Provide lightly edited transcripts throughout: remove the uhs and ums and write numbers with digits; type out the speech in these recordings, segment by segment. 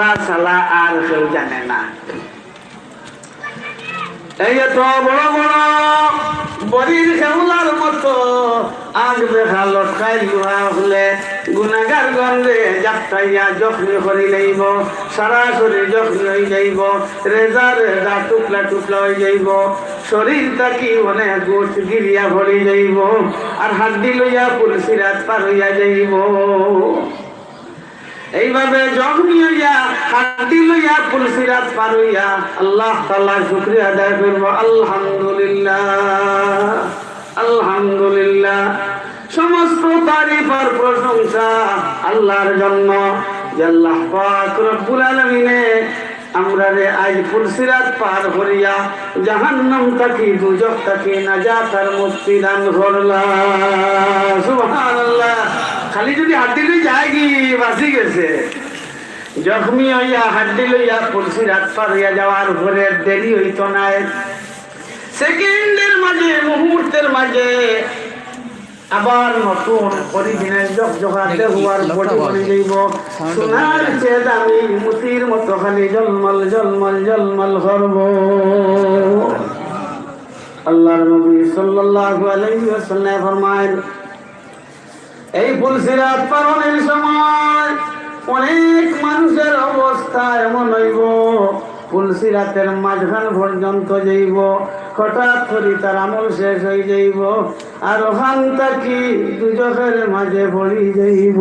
আল্লাহ ছাড়া আর কেউ জানে না। এই তো বড় বড় বড়ির খেউলার মতো আগ দেখা লটকাই লুহা হলে গুনাগার গন্ধে যাত্রাইয়া জখমি করি লইব, সরাসরি জখমি হয়ে যাইব, রেজা রেজা টুকলা টুকলা হয়ে যাইব, শরীর তাকি অনেক গোট গিরিয়া ভরি যাইব, আর হাড্ডি লইয়া পুলসিরাত পার হইয়া যাইব। এইভাবে জখমি হইয়া হাড্ডি লইয়া পুলসিরাত পার হইয়া আল্লাহ তাআলার শুকরিয়া আদায় করব। আলহামদুলিল্লাহ, আলহামদুলিল্লাহ। সমস্ত তারিফ আর প্রশংসা আল্লাহর জন্য যে আল্লাহ পাক রব্বুল আলামিনে আমরা রে আজ পুলসিরাত পার করিয়া জাহান্নাম থেকে দুজখ থেকে নাজাত আর মুক্তি দান করলা। সুবহানাল্লাহ। খালি যদি হাড্ডি লই যায় কি বাঁচি গেছে, জখমি হইয়া হাড্ডি লইয়া পুলসিরাত পার হইয়া যাওয়ার পরে দেরি হইতো না, সেকেন্ডের মাঝে মুহূর্তের মাঝে আবার নতুন অরিজিনাল জগজগাতে হওয়ার বডি বনে যাইব। সোনার চেয়ে দামি মুতির মতো খালি জলমল জলমল জলমল করব। আল্লাহর নবী সাল্লাল্লাহু আলাইহি ওয়াসাল্লাম ফরমায়, এই পুলসিরাত পারের সময় অনেক মানুষের অবস্থা এমন হইব, পুলসিরাতের মাঝখান পর্যন্ত যাইব, হঠাৎ করে তার আমল শেষ হয়ে যাইব, আর ওখান থেকে দুজখের মাঝে পড়ি যাইব।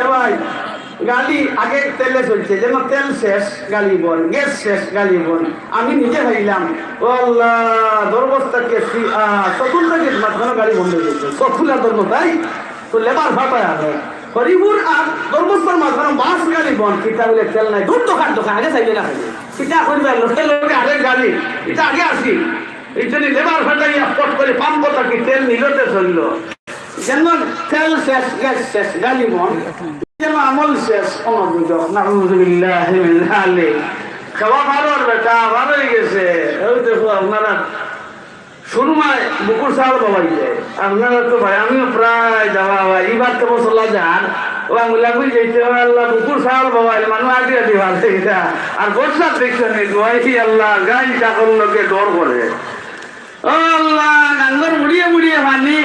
এ ভাই, গাড়ি আগে তেলে চলছে, যেন তেল শেষ গাড়ি বল, গ্যাস শেষ গাড়ি বল। আমি নিজে ভাইলাম ও আল্লাহ, দরবস্তাকে চতুল থেকে মাঝখানে গাড়ি বন্ধ হয়ে গেছে, চতুলা ধর্ম তাই তো লেবার ফাটায় আগে হরিপুর আর দরবস্তার মাঝখানে বাস গাড়ি বন, কিতা বলে তেল নাই, দূর দোকান দোকান আগে চাইলে না খাইলে কিতা করবে লোকের লোকে আগে গাড়ি এটা আগে আসি, এই জন্য লেবার ফাটাইয়া পট করে পাম্প থাকি তেল নিলতে চলল, যেন তেল শেষ গ্যাস শেষ গাড়ি বন, যেন আমল শেষ। নাউযুবিল্লাহি মিন যালিক। খাওয়া ভালো বেটা ভালো হয়ে গেছে। ওই দেখো আপনারা সুরমায় বুকুর চাউল বাবাই যায়, আপনারা তো ভাই আমিও প্রায় যাওয়া হয়, এবার তো মশলা যান ও আঙুলা বুঝ যেতে আল্লাহ বুকুর চাউল বাবাই মানুষ আগে দিবার এটা, আর বর্ষার দেখছেন আল্লাহ গাই চাকর লোকে ডর করে, ও আল্লাহ গাঙ্গর মুড়িয়ে মুড়িয়ে পানি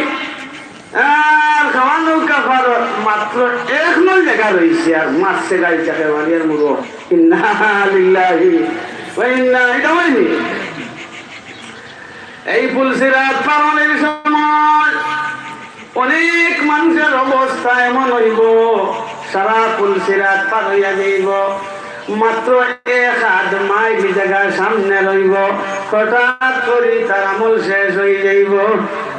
আর খাওয়া নৌকা পার মাত্র এক নয় জায়গা রয়েছে, আর মারছে গাড়ি চাকে মারিয়ার মুড়ো। ইন্না লিল্লাহি ওয়া ইন্না এটা হয়নি। এই পুলসিরাত পারের সময় অনেক মানুষের অবস্থা এমন হইব, সারা পুলসিরাত পার হইয়া যাইব, মাত্র এক হাত মাইল জায়গা সামনে রইব, হঠাৎ করে তার আমল শেষ হয়ে যাইব,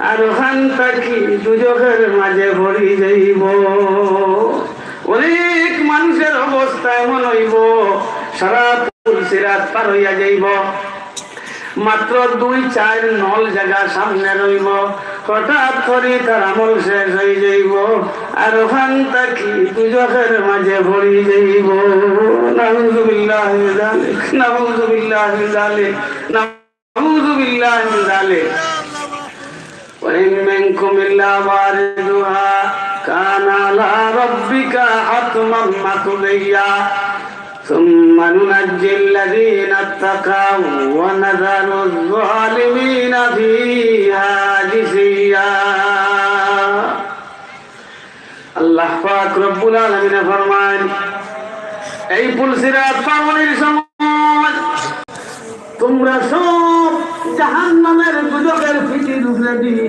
আর ওখান থেকে দুজখের মাঝে ভরি যাইব। অনেক মানুষের অবস্থা এমন হইব, সারা পুলসিরাত পার হইয়া যাইব, মাত্র 2-4 নল জায়গা সামনে রইব, হঠাৎ করে তার আমল শেষ হয়ে যাইব, আর ওখান থেকে দুজখের মাঝে ভরি যাইব। নাউযুবিল্লাহি মিন যালিক, নাউযুবিল্লাহি মিন যালিক, নাউযুবিল্লাহি মিন যালিক। ওয়া ইন মিনকুম ইল্লা ওয়ারিদুহা কানা আলা রাব্বিকা হাতমান মাকদিয়া ثم ننجي الذين اتقوا ونذر الظالمين فيها جثيا। আল্লাহ পাক রব্বুল আলামিন ফরমান, এই পুলসিরাত পারের সময় তোমরা সব জাহান্নামের দুজখের পিঠের উপরে দিয়ে